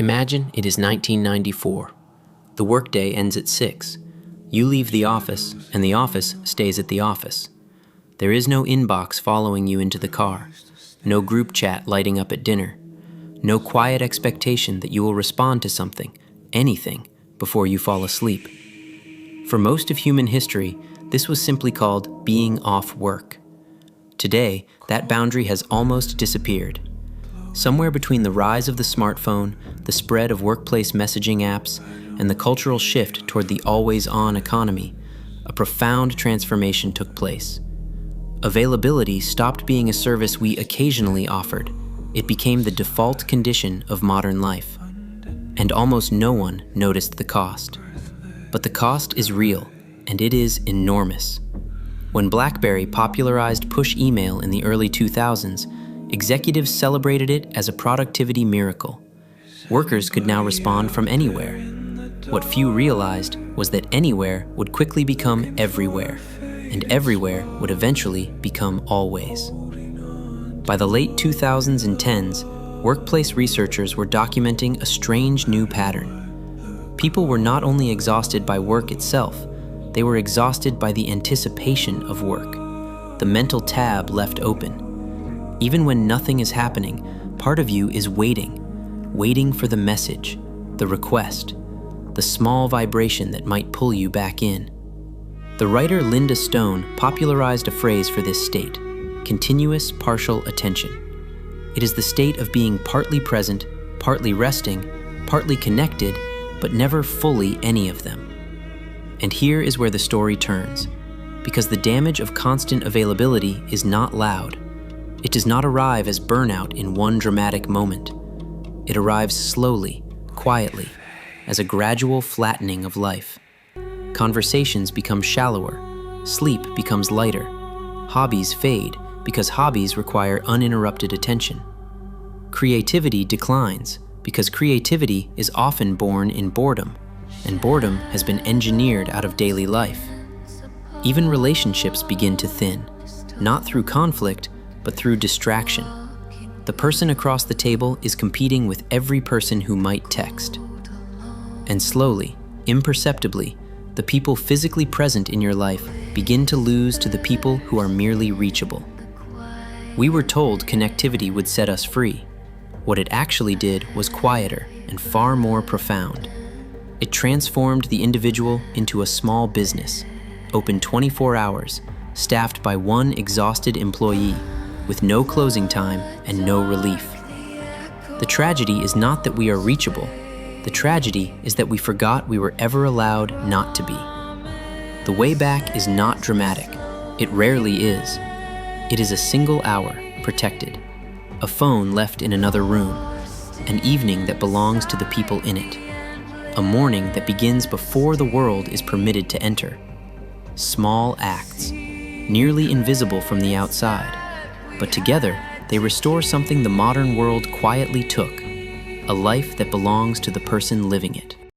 Imagine it is 1994. The workday ends at 6. You leave the office, and the office stays at the office. There is no inbox following you into the car, no group chat lighting up at dinner, no quiet expectation that you will respond to something, anything, before you fall asleep. For most of human history, this was simply called being off work. Today, that boundary has almost disappeared. Somewhere between the rise of the smartphone, the spread of workplace messaging apps, and the cultural shift toward the always-on economy, a profound transformation took place. Availability stopped being a service we occasionally offered. It became the default condition of modern life. And almost no one noticed the cost. But the cost is real, and it is enormous. When BlackBerry popularized push email in the early 2000s, executives celebrated it as a productivity miracle. Workers could now respond from anywhere. What few realized was that anywhere would quickly become everywhere, and everywhere would eventually become always. By the late 2000s and 10s, workplace researchers were documenting a strange new pattern. People were not only exhausted by work itself, they were exhausted by the anticipation of work, the mental tab left open. Even when nothing is happening, part of you is waiting for the message, the request, the small vibration that might pull you back in. The writer Linda Stone popularized a phrase for this state: continuous partial attention. It is the state of being partly present, partly resting, partly connected, but never fully any of them. And here is where the story turns, because the damage of constant availability is not loud. It does not arrive as burnout in one dramatic moment. It arrives slowly, quietly, as a gradual flattening of life. Conversations become shallower, sleep becomes lighter, hobbies fade because hobbies require uninterrupted attention. Creativity declines because creativity is often born in boredom, and boredom has been engineered out of daily life. Even relationships begin to thin, not through conflict, but through distraction. The person across the table is competing with every person who might text. And slowly, imperceptibly, the people physically present in your life begin to lose to the people who are merely reachable. We were told connectivity would set us free. What it actually did was quieter and far more profound. It transformed the individual into a small business, open 24 hours, staffed by one exhausted employee, with no closing time and no relief. The tragedy is not that we are reachable. The tragedy is that we forgot we were ever allowed not to be. The way back is not dramatic. It rarely is. It is a single hour, protected. A phone left in another room. An evening that belongs to the people in it. A morning that begins before the world is permitted to enter. Small acts, nearly invisible from the outside, but together they restore something the modern world quietly took, a life that belongs to the person living it.